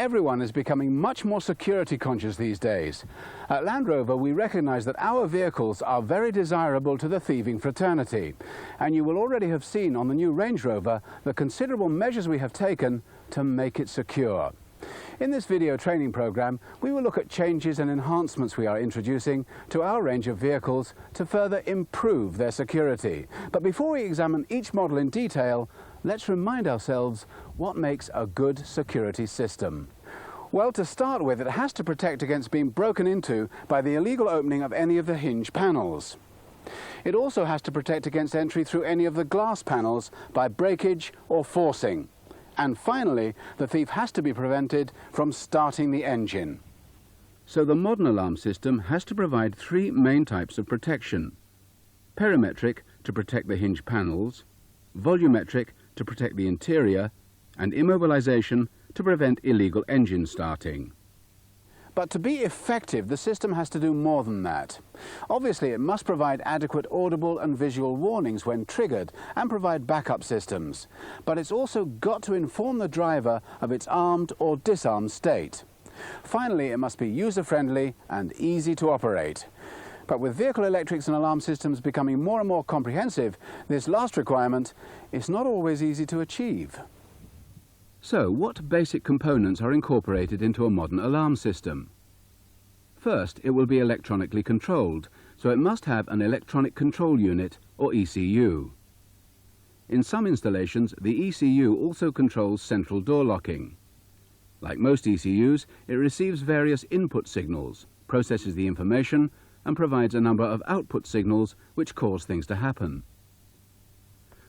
Everyone is becoming much more security conscious these days. At Land Rover, we recognise that our vehicles are very desirable to the thieving fraternity, and you will already have seen on the new Range Rover the considerable measures we have taken to make it secure. In this video training programme, we will look at changes and enhancements we are introducing to our range of vehicles to further improve their security. But before we examine each model in detail, let's remind ourselves what makes a good security system. Well, to start with, it has to protect against being broken into by the illegal opening of any of the hinge panels. It also has to protect against entry through any of the glass panels by breakage or forcing. And finally, the thief has to be prevented from starting the engine. So the modern alarm system has to provide three main types of protection: perimetric to protect the hinge panels, volumetric to protect the interior, and immobilization to prevent illegal engine starting. But to be effective, the system has to do more than that. Obviously, it must provide adequate audible and visual warnings when triggered and provide backup systems. But it's also got to inform the driver of its armed or disarmed state. Finally, it must be user-friendly and easy to operate. But with vehicle electrics and alarm systems becoming more and more comprehensive, this last requirement is not always easy to achieve. So, what basic components are incorporated into a modern alarm system? First, it will be electronically controlled, so it must have an electronic control unit, or ECU. In some installations, the ECU also controls central door locking. Like most ECUs, it receives various input signals, processes the information, and provides a number of output signals which cause things to happen.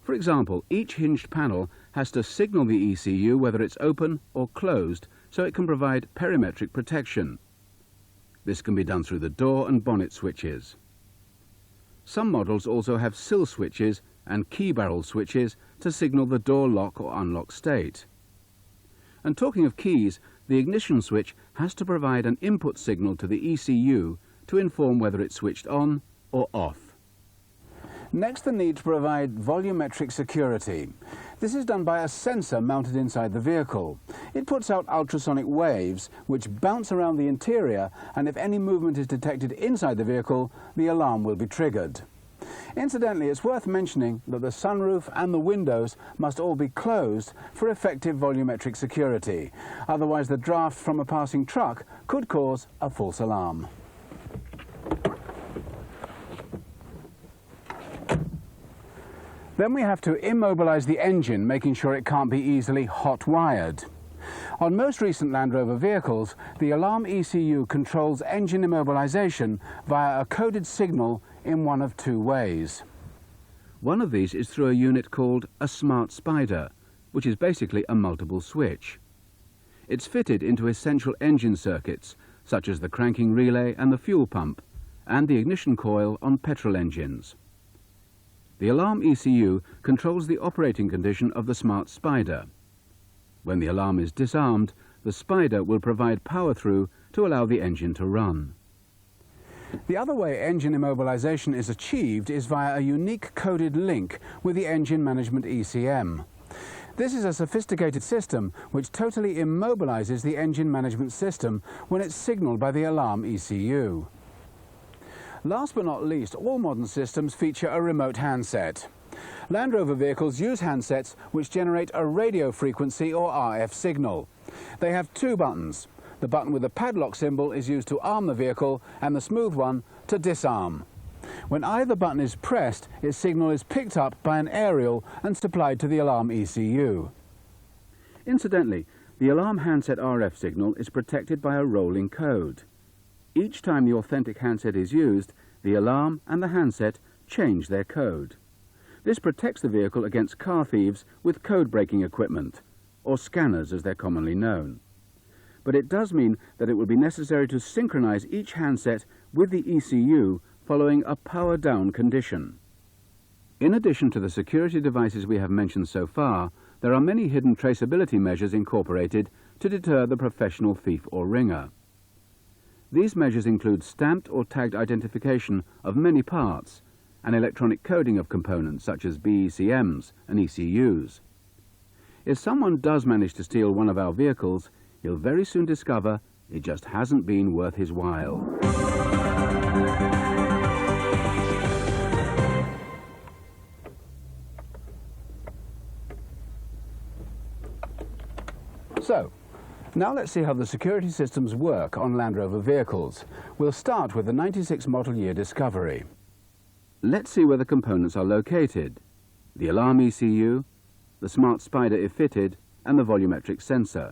For example, each hinged panel has to signal the ECU whether it's open or closed so it can provide perimetric protection. This can be done through the door and bonnet switches. Some models also have sill switches and key barrel switches to signal the door lock or unlock state. And talking of keys, the ignition switch has to provide an input signal to the ECU to inform whether it's switched on or off. Next, the need to provide volumetric security. This is done by a sensor mounted inside the vehicle. It puts out ultrasonic waves which bounce around the interior, and if any movement is detected inside the vehicle, the alarm will be triggered. Incidentally, it's worth mentioning that the sunroof and the windows must all be closed for effective volumetric security. Otherwise, the draft from a passing truck could cause a false alarm. Then we have to immobilize the engine, making sure it can't be easily hot-wired. On most recent Land Rover vehicles, the alarm ECU controls engine immobilization via a coded signal in one of two ways. One of these is through a unit called a smart spider, which is basically a multiple switch. It's fitted into essential engine circuits, such as the cranking relay and the fuel pump, and the ignition coil on petrol engines. The alarm ECU controls the operating condition of the smart spider. When the alarm is disarmed, the spider will provide power through to allow the engine to run. The other way engine immobilization is achieved is via a unique coded link with the engine management ECM. This is a sophisticated system which totally immobilizes the engine management system when it's signaled by the alarm ECU. Last but not least, all modern systems feature a remote handset. Land Rover vehicles use handsets which generate a radio frequency or RF signal. They have two buttons. The button with the padlock symbol is used to arm the vehicle and the smooth one to disarm. When either button is pressed, its signal is picked up by an aerial and supplied to the alarm ECU. Incidentally, the alarm handset RF signal is protected by a rolling code. Each time the authentic handset is used, the alarm and the handset change their code. This protects the vehicle against car thieves with code-breaking equipment, or scanners as they're commonly known. But it does mean that it will be necessary to synchronize each handset with the ECU following a power-down condition. In addition to the security devices we have mentioned so far, there are many hidden traceability measures incorporated to deter the professional thief or ringer. These measures include stamped or tagged identification of many parts and electronic coding of components such as BECMs and ECUs. If someone does manage to steal one of our vehicles, he'll very soon discover it just hasn't been worth his while. So, now let's see how the security systems work on Land Rover vehicles. We'll start with the 96 model year Discovery. Let's see where the components are located. The alarm ECU, the smart spider if fitted, and the volumetric sensor.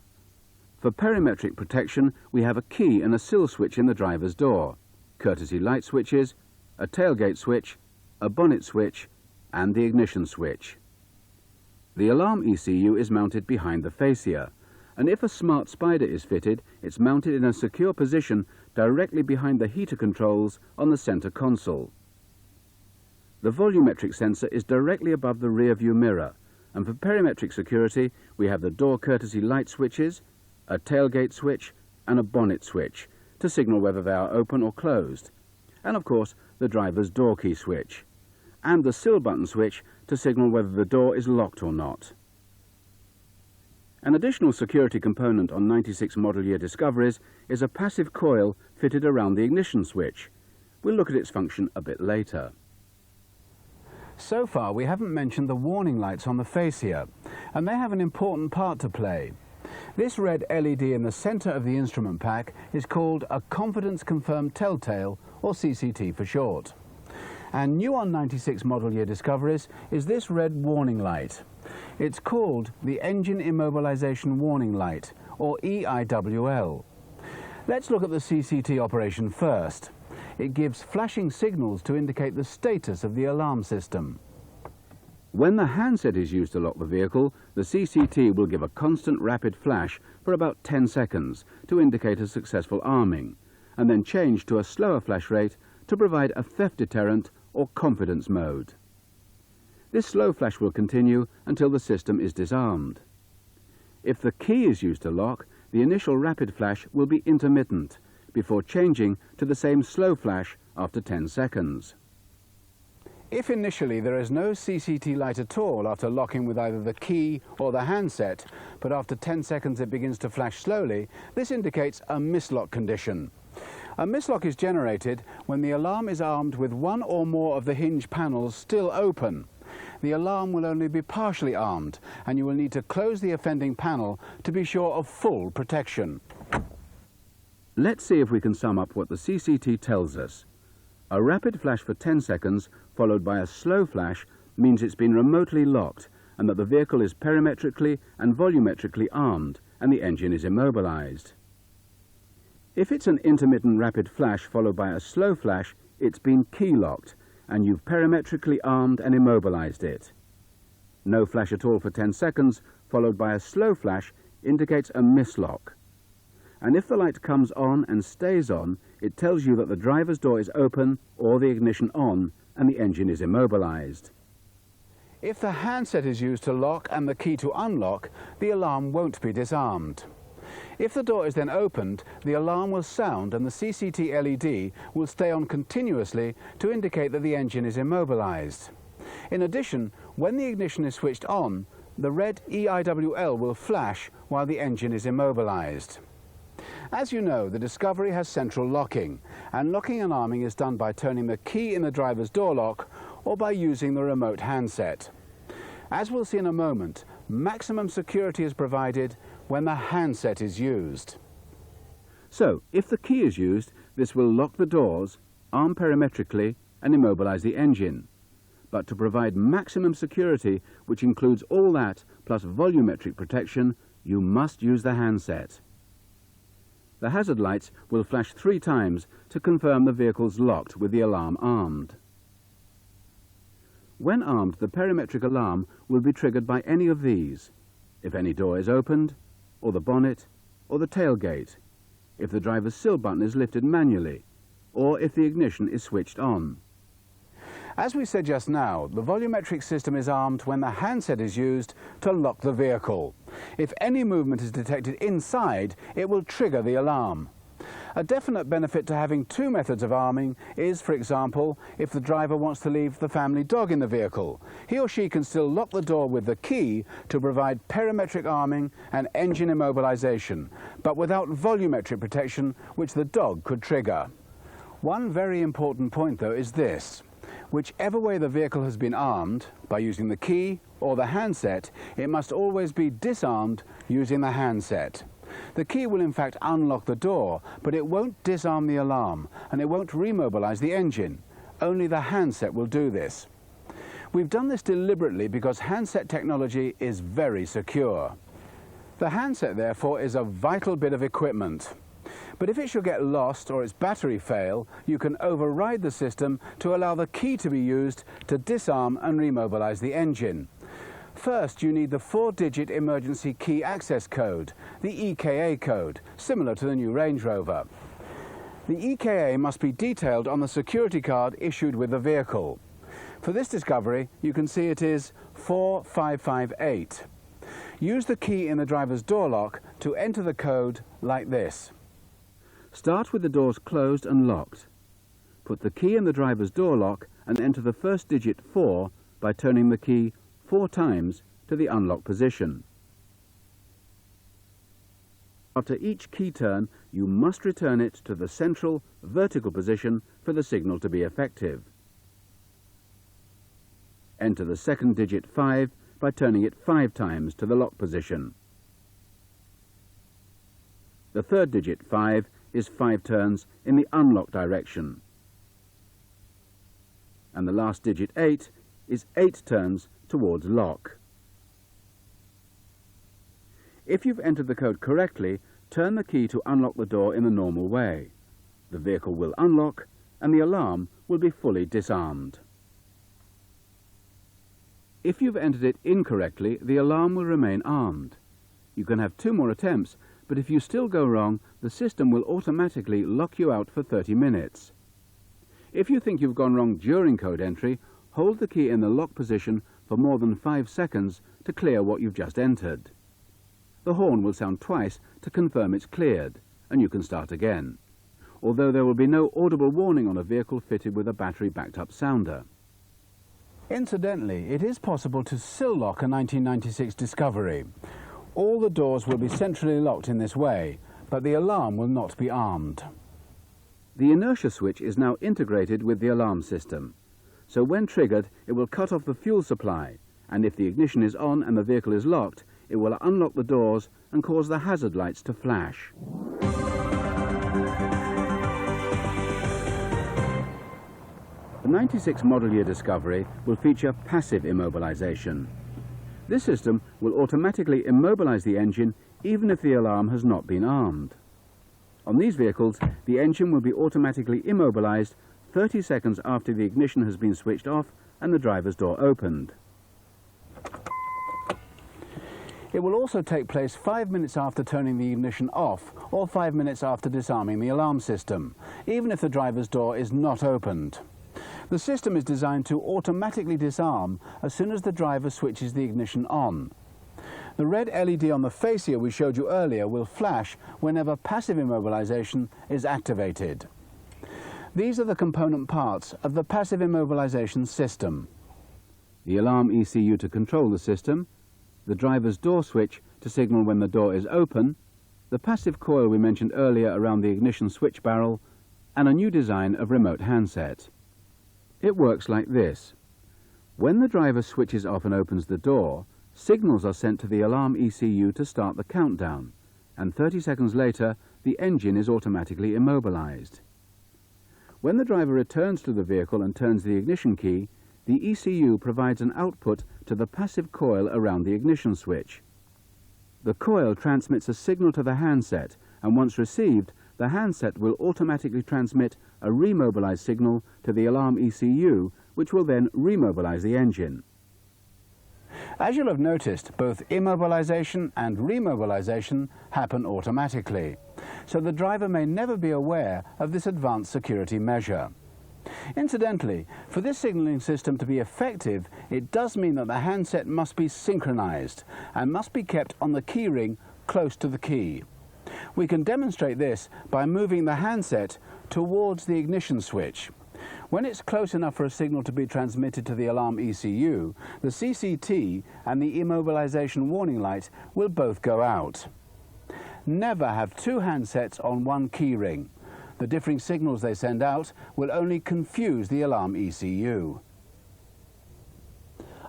For perimetric protection, we have a key and a sill switch in the driver's door, courtesy light switches, a tailgate switch, a bonnet switch, and the ignition switch. The alarm ECU is mounted behind the fascia, and if a smart spider is fitted, it's mounted in a secure position directly behind the heater controls on the center console. The volumetric sensor is directly above the rear view mirror, and for perimetric security we have the door courtesy light switches, a tailgate switch and a bonnet switch to signal whether they are open or closed, and of course the driver's door key switch, and the sill button switch to signal whether the door is locked or not. An additional security component on 96 model year Discoveries is a passive coil fitted around the ignition switch. We'll look at its function a bit later. So far we haven't mentioned the warning lights on the fascia, and they have an important part to play. This red LED in the centre of the instrument pack is called a Confidence Confirmed Telltale, or CCT for short. And new on 96 model year Discoveries is this red warning light. It's called the Engine Immobilization Warning Light, or EIWL. Let's look at the CCT operation first. It gives flashing signals to indicate the status of the alarm system. When the handset is used to lock the vehicle, the CCT will give a constant rapid flash for about 10 seconds to indicate a successful arming, and then change to a slower flash rate to provide a theft deterrent or confidence mode. This slow flash will continue until the system is disarmed. If the key is used to lock, the initial rapid flash will be intermittent, before changing to the same slow flash after 10 seconds. If initially there is no CCT light at all after locking with either the key or the handset, but after 10 seconds it begins to flash slowly, this indicates a mislock condition. A mislock is generated when the alarm is armed with one or more of the hinge panels still open. The alarm will only be partially armed, and you will need to close the offending panel to be sure of full protection. Let's see if we can sum up what the CCT tells us. A rapid flash for 10 seconds followed by a slow flash means it's been remotely locked and that the vehicle is perimetrically and volumetrically armed and the engine is immobilized. If it's an intermittent rapid flash followed by a slow flash, it's been key locked and you've perimetrically armed and immobilized it. No flash at all for 10 seconds followed by a slow flash indicates a mislock. And if the light comes on and stays on, it tells you that the driver's door is open or the ignition on and the engine is immobilized. If the handset is used to lock and the key to unlock, the alarm won't be disarmed. If the door is then opened, the alarm will sound and the CCT LED will stay on continuously to indicate that the engine is immobilized. In addition, when the ignition is switched on, the red EIWL will flash while the engine is immobilized. As you know, the Discovery has central locking, and locking and arming is done by turning the key in the driver's door lock or by using the remote handset. As we'll see in a moment, maximum security is provided when the handset is used. So, if the key is used, this will lock the doors, arm perimetrically and immobilize the engine. But to provide maximum security, which includes all that plus volumetric protection, you must use the handset. The hazard lights will flash 3 times to confirm the vehicle's locked with the alarm armed. When armed, the perimetric alarm will be triggered by any of these: if any door is opened, or the bonnet, or the tailgate, if the driver's sill button is lifted manually, or if the ignition is switched on. As we said just now, the volumetric system is armed when the handset is used to lock the vehicle. If any movement is detected inside, it will trigger the alarm. A definite benefit to having two methods of arming is, for example, if the driver wants to leave the family dog in the vehicle. He or she can still lock the door with the key to provide perimetric arming and engine immobilization, but without volumetric protection, which the dog could trigger. One very important point, though, is this. Whichever way the vehicle has been armed, by using the key or the handset, it must always be disarmed using the handset. The key will in fact unlock the door, but it won't disarm the alarm and it won't remobilize the engine. Only the handset will do this. We've done this deliberately because handset technology is very secure. The handset, therefore, is a vital bit of equipment. But if it should get lost or its battery fail, you can override the system to allow the key to be used to disarm and remobilize the engine. First, you need the 4-digit emergency key access code, the EKA code, similar to the new Range Rover. The EKA must be detailed on the security card issued with the vehicle. For this discovery, you can see it is 4558. Use the key in the driver's door lock to enter the code like this. Start with the doors closed and locked. Put the key in the driver's door lock and enter the first digit 4 by turning the key 4 times to the unlock position. After each key turn, you must return it to the central vertical position for the signal to be effective. Enter the second digit 5 by turning it 5 times to the lock position. The third digit 5 is 5 turns in the unlock direction. And the last digit 8 is 8 turns towards lock. If you've entered the code correctly, turn the key to unlock the door in the normal way. The vehicle will unlock and the alarm will be fully disarmed. If you've entered it incorrectly, the alarm will remain armed. You can have 2 more attempts, but if you still go wrong, the system will automatically lock you out for 30 minutes. If you think you've gone wrong during code entry, hold the key in the lock position for more than 5 seconds to clear what you've just entered. The horn will sound twice to confirm it's cleared, and you can start again, although there will be no audible warning on a vehicle fitted with a battery-backed-up sounder. Incidentally, it is possible to sill lock a 1996 Discovery. All the doors will be centrally locked in this way, but the alarm will not be armed. The inertia switch is now integrated with the alarm system, so when triggered it will cut off the fuel supply, and if the ignition is on and the vehicle is locked, it will unlock the doors and cause the hazard lights to flash. The 96 model year Discovery will feature passive immobilization. This system will automatically immobilize the engine even if the alarm has not been armed. On these vehicles, the engine will be automatically immobilized 30 seconds after the ignition has been switched off and the driver's door opened. It will also take place 5 minutes after turning the ignition off or 5 minutes after disarming the alarm system, even if the driver's door is not opened. The system is designed to automatically disarm as soon as the driver switches the ignition on. The red LED on the fascia we showed you earlier will flash whenever passive immobilization is activated. These are the component parts of the passive immobilization system. The alarm ECU to control the system, the driver's door switch to signal when the door is open, the passive coil we mentioned earlier around the ignition switch barrel, and a new design of remote handset. It works like this. When the driver switches off and opens the door, signals are sent to the alarm ECU to start the countdown, and 30 seconds later the engine is automatically immobilized. When the driver returns to the vehicle and turns the ignition key, the ECU provides an output to the passive coil around the ignition switch. The coil transmits a signal to the handset, and once received, the handset will automatically transmit a remobilized signal to the alarm ECU, which will then remobilize the engine. As you'll have noticed, both immobilization and remobilization happen automatically, so the driver may never be aware of this advanced security measure. Incidentally, for this signaling system to be effective, it does mean that the handset must be synchronized and must be kept on the key ring close to the key. We can demonstrate this by moving the handset towards the ignition switch. When it's close enough for a signal to be transmitted to the alarm ECU, the CCT and the immobilization warning light will both go out. Never have two handsets on one key ring. The differing signals they send out will only confuse the alarm ECU.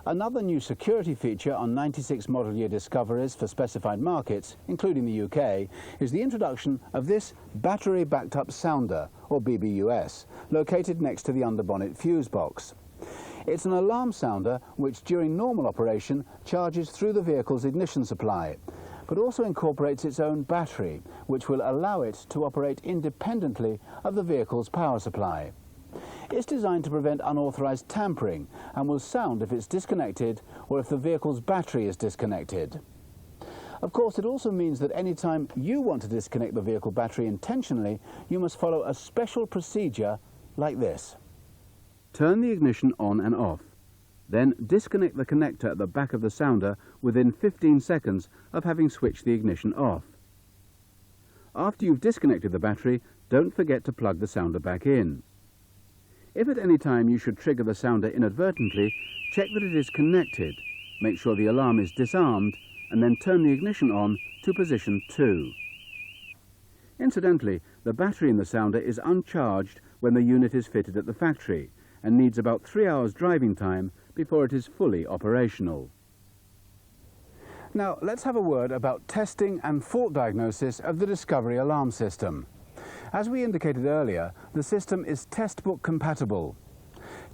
Another new security feature on 96 model year Discoveries for specified markets, including the UK, is the introduction of this battery backed up sounder, or BBUS, located next to the underbonnet fuse box. It's an alarm sounder which during normal operation charges through the vehicle's ignition supply, but also incorporates its own battery, which will allow it to operate independently of the vehicle's power supply. It's designed to prevent unauthorized tampering and will sound if it's disconnected or if the vehicle's battery is disconnected. Of course, it also means that any time you want to disconnect the vehicle battery intentionally, you must follow a special procedure like this. Turn the ignition on and off. Then disconnect the connector at the back of the sounder within 15 seconds of having switched the ignition off. After you've disconnected the battery, don't forget to plug the sounder back in. If at any time you should trigger the sounder inadvertently, check that it is connected, make sure the alarm is disarmed, and then turn the ignition on to position 2. Incidentally, the battery in the sounder is uncharged when the unit is fitted at the factory and needs about 3 hours driving time before it is fully operational. Now, let's have a word about testing and fault diagnosis of the Discovery alarm system. As we indicated earlier, the system is testbook compatible.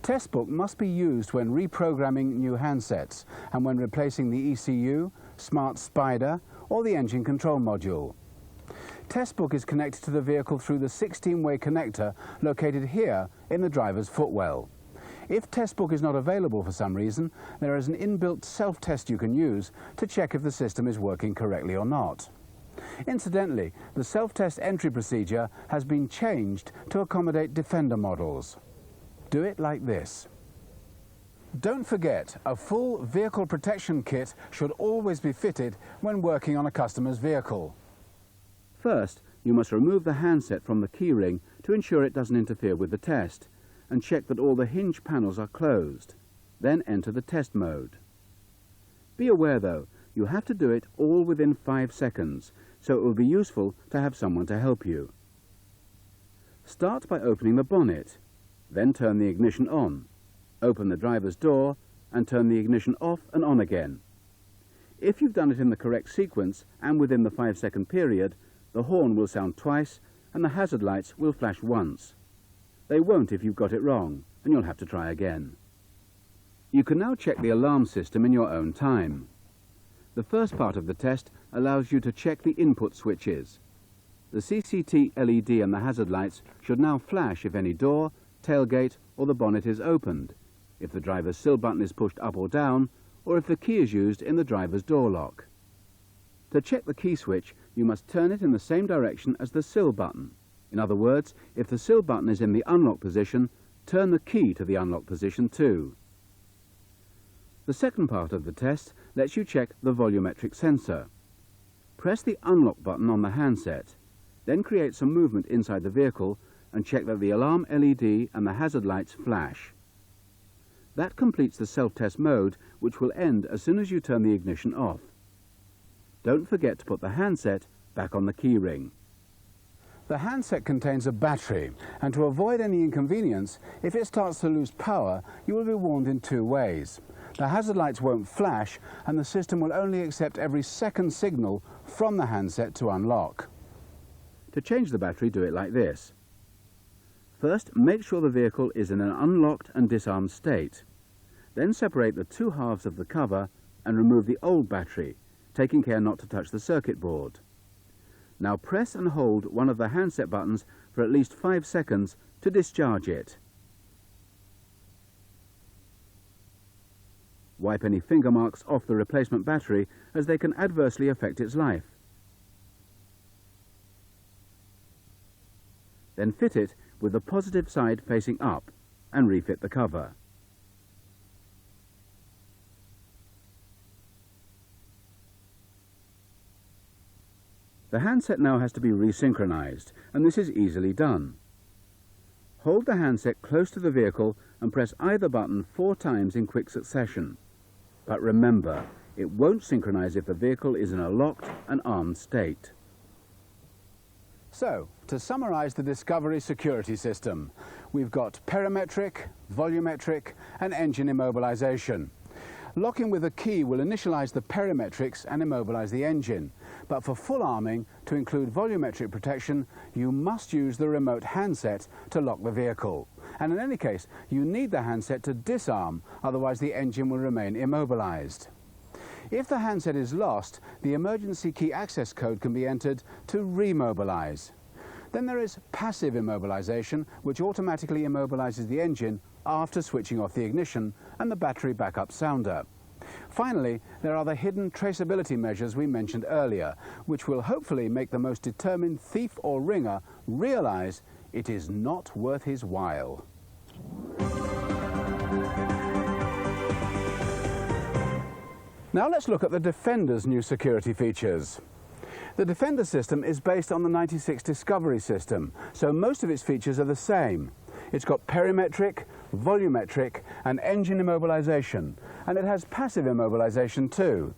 Testbook must be used when reprogramming new handsets and when replacing the ECU, Smart Spider or the engine control module. Testbook is connected to the vehicle through the 16-way connector located here in the driver's footwell. If Testbook is not available for some reason, there is an inbuilt self-test you can use to check if the system is working correctly or not. Incidentally, the self-test entry procedure has been changed to accommodate Defender models. Do it like this. Don't forget, a full vehicle protection kit should always be fitted when working on a customer's vehicle. First, you must remove the handset from the keyring to ensure it doesn't interfere with the test, and check that all the hinge panels are closed. Then enter the test mode. Be aware though, you have to do it all within 5 seconds, so it will be useful to have someone to help you. Start by opening the bonnet, then turn the ignition on, open the driver's door and turn the ignition off and on again. If you've done it in the correct sequence and within the 5-second period, the horn will sound twice and the hazard lights will flash once. They won't if you've got it wrong, and you'll have to try again. You can now check the alarm system in your own time. The first part of the test allows you to check the input switches. The CCT LED and the hazard lights should now flash if any door, tailgate or the bonnet is opened, if the driver's sill button is pushed up or down, or if the key is used in the driver's door lock. To check the key switch, you must turn it in the same direction as the sill button. In other words, if the sill button is in the unlock position, turn the key to the unlock position too. The second part of the test lets you check the volumetric sensor. Press the unlock button on the handset, then create some movement inside the vehicle and check that the alarm LED and the hazard lights flash. That completes the self-test mode, which will end as soon as you turn the ignition off. Don't forget to put the handset back on the key ring. The handset contains a battery, and to avoid any inconvenience, if it starts to lose power, you will be warned in 2 ways. The hazard lights won't flash, and the system will only accept every second signal from the handset to unlock. To change the battery, do it like this. First, make sure the vehicle is in an unlocked and disarmed state. Then separate the 2 halves of the cover and remove the old battery, taking care not to touch the circuit board. Now press and hold one of the handset buttons for at least 5 seconds to discharge it. Wipe any finger marks off the replacement battery, as they can adversely affect its life. Then fit it with the positive side facing up and refit the cover. The handset now has to be resynchronized, and this is easily done. Hold the handset close to the vehicle and press either button 4 times in quick succession. But remember, it won't synchronize if the vehicle is in a locked and armed state. So, to summarize the Discovery security system, we've got perimetric, volumetric and engine immobilization. Locking with a key will initialize the perimetrics and immobilize the engine, but for full arming, to include volumetric protection, you must use the remote handset to lock the vehicle. And in any case, you need the handset to disarm, otherwise the engine will remain immobilized. If the handset is lost, the emergency key access code can be entered to remobilize. Then there is passive immobilization, which automatically immobilizes the engine after switching off the ignition and the battery backup sounder. Finally, there are the hidden traceability measures we mentioned earlier, which will hopefully make the most determined thief or ringer realize it is not worth his while. Now let's look at the Defender's new security features. The Defender system is based on the '96 Discovery system, so most of its features are the same. It's got perimetric, volumetric and engine immobilization, and it has passive immobilization too.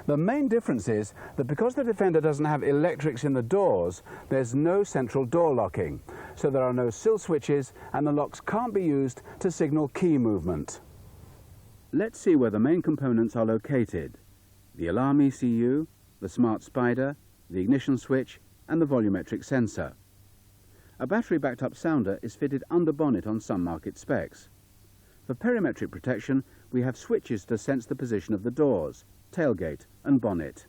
The main difference is that because the Defender doesn't have electrics in the doors, there's no central door locking, so there are no sill switches and the locks can't be used to signal key movement. Let's see where the main components are located: the alarm ECU, the smart spider, the ignition switch and the volumetric sensor. A battery backed up sounder is fitted under bonnet on some market specs. For perimetric protection, we have switches to sense the position of the doors, tailgate and bonnet.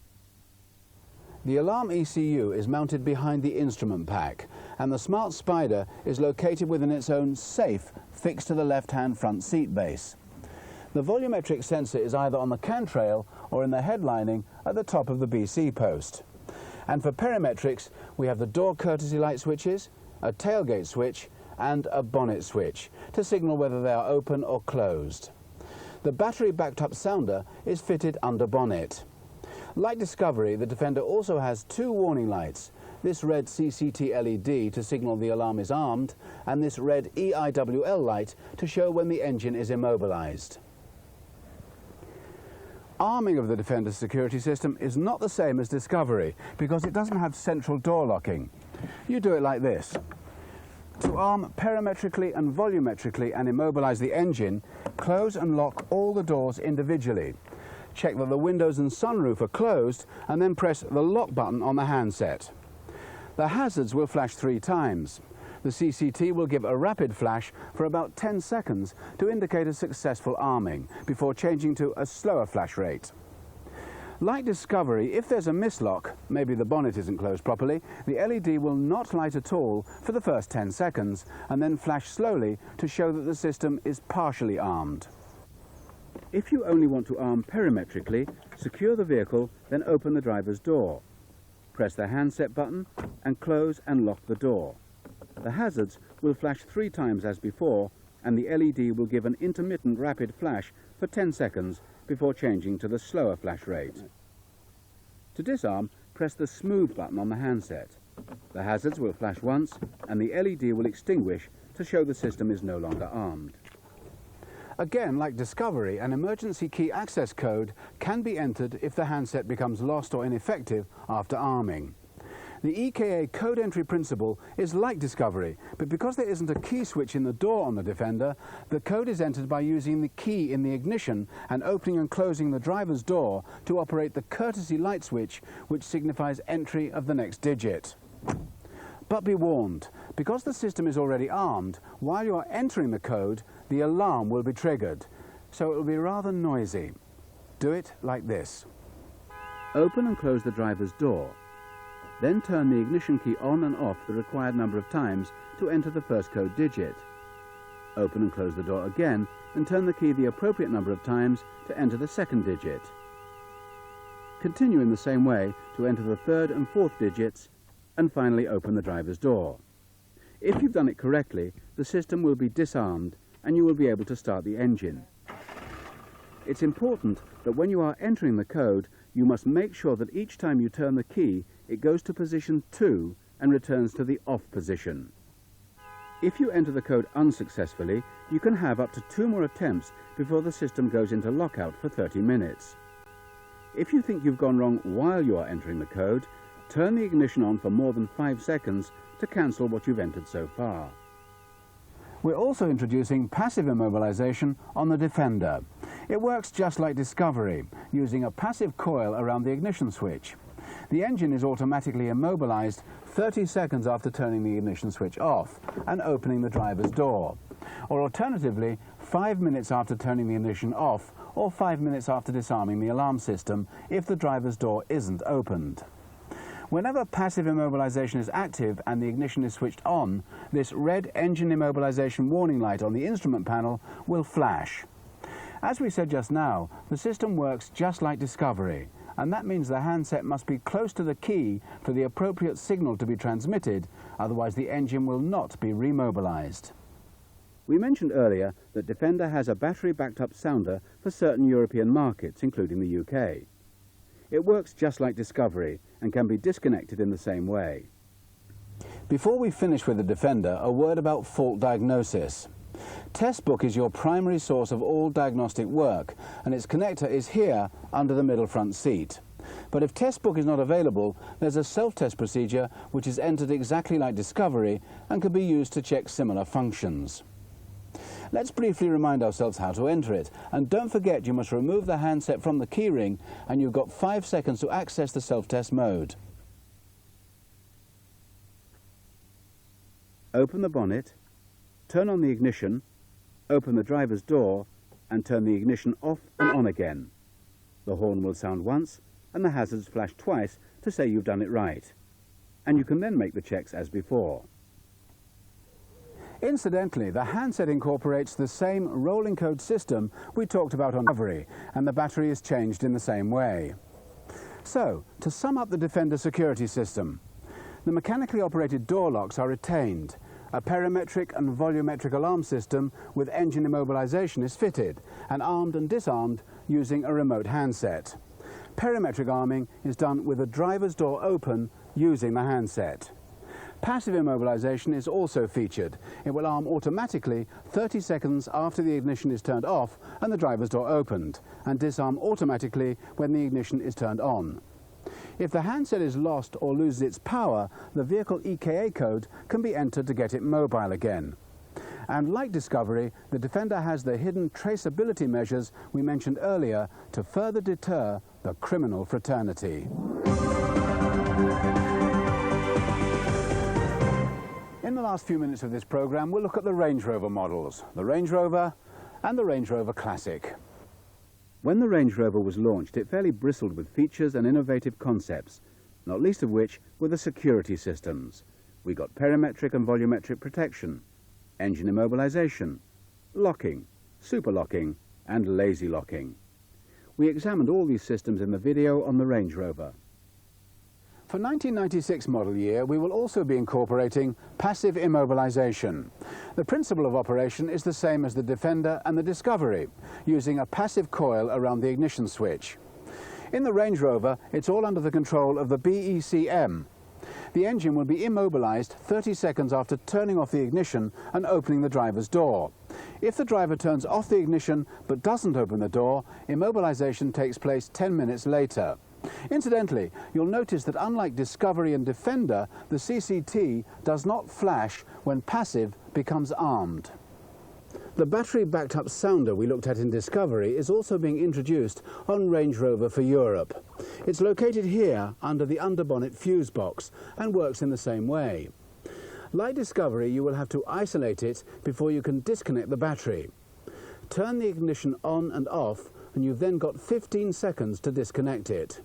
The alarm ECU is mounted behind the instrument pack, and the smart spider is located within its own safe fixed to the left-hand front seat base. The volumetric sensor is either on the cantrail or in the headlining at the top of the BC post. And for perimetrics, we have the door courtesy light switches, a tailgate switch and a bonnet switch to signal whether they are open or closed. The battery backed up sounder is fitted under bonnet. Like Discovery, the Defender also has 2 warning lights, this red CCT LED to signal the alarm is armed, and this red EIWL light to show when the engine is immobilized. Arming of the Defender security system is not the same as Discovery because it doesn't have central door locking. You do it like this. To arm perimetrically and volumetrically and immobilize the engine, close and lock all the doors individually. Check that the windows and sunroof are closed and then press the lock button on the handset. The hazards will flash 3 times. The CCT will give a rapid flash for about 10 seconds to indicate a successful arming before changing to a slower flash rate. Like Discovery, if there's a mislock, maybe the bonnet isn't closed properly, the LED will not light at all for the first 10 seconds and then flash slowly to show that the system is partially armed. If you only want to arm perimetrically, secure the vehicle, then open the driver's door. Press the handset button and close and lock the door. The hazards will flash 3 times as before, and the LED will give an intermittent rapid flash for 10 seconds before changing to the slower flash rate. To disarm, press the smooth button on the handset. The hazards will flash once, and the LED will extinguish to show the system is no longer armed. Again, like Discovery, an emergency key access code can be entered if the handset becomes lost or ineffective after arming. The EKA code entry principle is like Discovery, but because there isn't a key switch in the door on the Defender, the code is entered by using the key in the ignition and opening and closing the driver's door to operate the courtesy light switch, which signifies entry of the next digit. But be warned, because the system is already armed, while you are entering the code, the alarm will be triggered, so it will be rather noisy. Do it like this. Open and close the driver's door. Then turn the ignition key on and off the required number of times to enter the first code digit. Open and close the door again and turn the key the appropriate number of times to enter the second digit. Continue in the same way to enter the third and fourth digits, and finally open the driver's door. If you've done it correctly, the system will be disarmed and you will be able to start the engine. It's important that when you are entering the code, you must make sure that each time you turn the key, it goes to position 2 and returns to the off position. If you enter the code unsuccessfully, you can have up to 2 more attempts before the system goes into lockout for 30 minutes. If you think you've gone wrong while you are entering the code, turn the ignition on for more than 5 seconds to cancel what you've entered so far. We're also introducing passive immobilization on the Defender. It works just like Discovery, using a passive coil around the ignition switch. The engine is automatically immobilized 30 seconds after turning the ignition switch off and opening the driver's door, or alternatively 5 minutes after turning the ignition off or 5 minutes after disarming the alarm system if the driver's door isn't opened. Whenever passive immobilization is active and the ignition is switched on, this red engine immobilization warning light on the instrument panel will flash. As we said just now, the system works just like Discovery, and that means the handset must be close to the key for the appropriate signal to be transmitted, otherwise the engine will not be remobilized. We mentioned earlier that Defender has a battery-backed-up sounder for certain European markets, including the UK. It works just like Discovery and can be disconnected in the same way. Before we finish with the Defender, a word about fault diagnosis. Testbook is your primary source of all diagnostic work, and its connector is here under the middle front seat. But if Testbook is not available, there's a self-test procedure which is entered exactly like Discovery and can be used to check similar functions. Let's briefly remind ourselves how to enter it, and don't forget you must remove the handset from the keyring, and you've got 5 seconds to access the self-test mode. Open the bonnet, turn on the ignition, open the driver's door and turn the ignition off and on again. The horn will sound once and the hazards flash twice to say you've done it right. And you can then make the checks as before. Incidentally, the handset incorporates the same rolling code system we talked about on Discovery, and the battery is changed in the same way. So, to sum up the Defender security system, the mechanically operated door locks are retained. A perimetric and volumetric alarm system with engine immobilization is fitted and armed and disarmed using a remote handset. Perimetric arming is done with the driver's door open using the handset. Passive immobilization is also featured. It will arm automatically 30 seconds after the ignition is turned off and the driver's door opened, and disarm automatically when the ignition is turned on. If the handset is lost or loses its power, the vehicle EKA code can be entered to get it mobile again. And like Discovery, the Defender has the hidden traceability measures we mentioned earlier to further deter the criminal fraternity. In the last few minutes of this program, we'll look at the Range Rover models, the Range Rover and the Range Rover Classic. When the Range Rover was launched, it fairly bristled with features and innovative concepts, not least of which were the security systems. We got perimetric and volumetric protection, engine immobilization, locking, super locking, and lazy locking. We examined all these systems in the video on the Range Rover. For 1996 model year, we will also be incorporating passive immobilization. The principle of operation is the same as the Defender and the Discovery, using a passive coil around the ignition switch. In the Range Rover, it's all under the control of the BECM. The engine will be immobilized 30 seconds after turning off the ignition and opening the driver's door. If the driver turns off the ignition but doesn't open the door, immobilization takes place 10 minutes later. Incidentally, you'll notice that unlike Discovery and Defender, the CCT does not flash when passive becomes armed. The battery-backed-up sounder we looked at in Discovery is also being introduced on Range Rover for Europe. It's located here under the underbonnet fuse box and works in the same way. Like Discovery, you will have to isolate it before you can disconnect the battery. Turn the ignition on and off, and you've then got 15 seconds to disconnect it.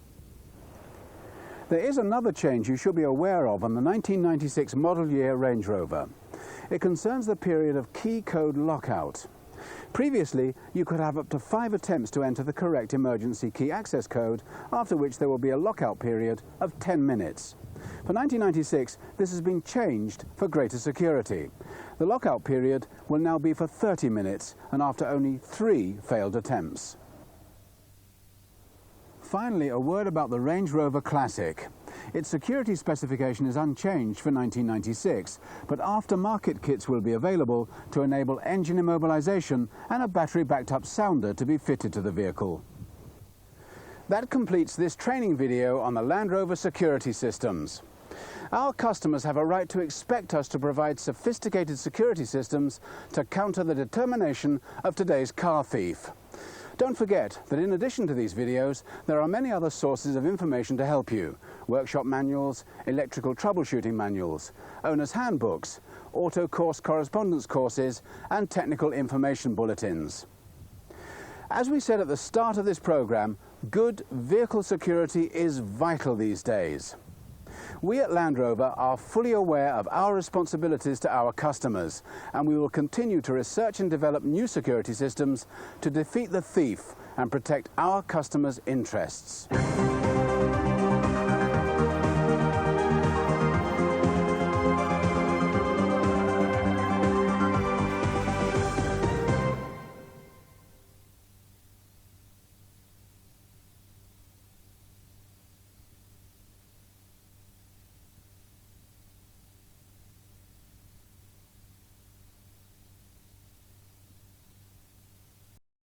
There is another change you should be aware of on the 1996 model year Range Rover. It concerns the period of key code lockout. Previously, you could have up to 5 attempts to enter the correct emergency key access code, after which there will be a lockout period of 10 minutes. For 1996, this has been changed for greater security. The lockout period will now be for 30 minutes and after only 3 failed attempts. finally, a word about the Range Rover Classic. Its security specification is unchanged for 1996, but aftermarket kits will be available to enable engine immobilization and a battery-backed up sounder to be fitted to the vehicle. That completes this training video on the Land Rover security systems. Our customers have a right to expect us to provide sophisticated security systems to counter the determination of today's car thief. Don't forget that in addition to these videos, there are many other sources of information to help you. Workshop manuals, electrical troubleshooting manuals, owner's handbooks, auto course correspondence courses, and technical information bulletins. As we said at the start of this program, good vehicle security is vital these days. We at Land Rover are fully aware of our responsibilities to our customers, and we will continue to research and develop new security systems to defeat the thief and protect our customers' interests.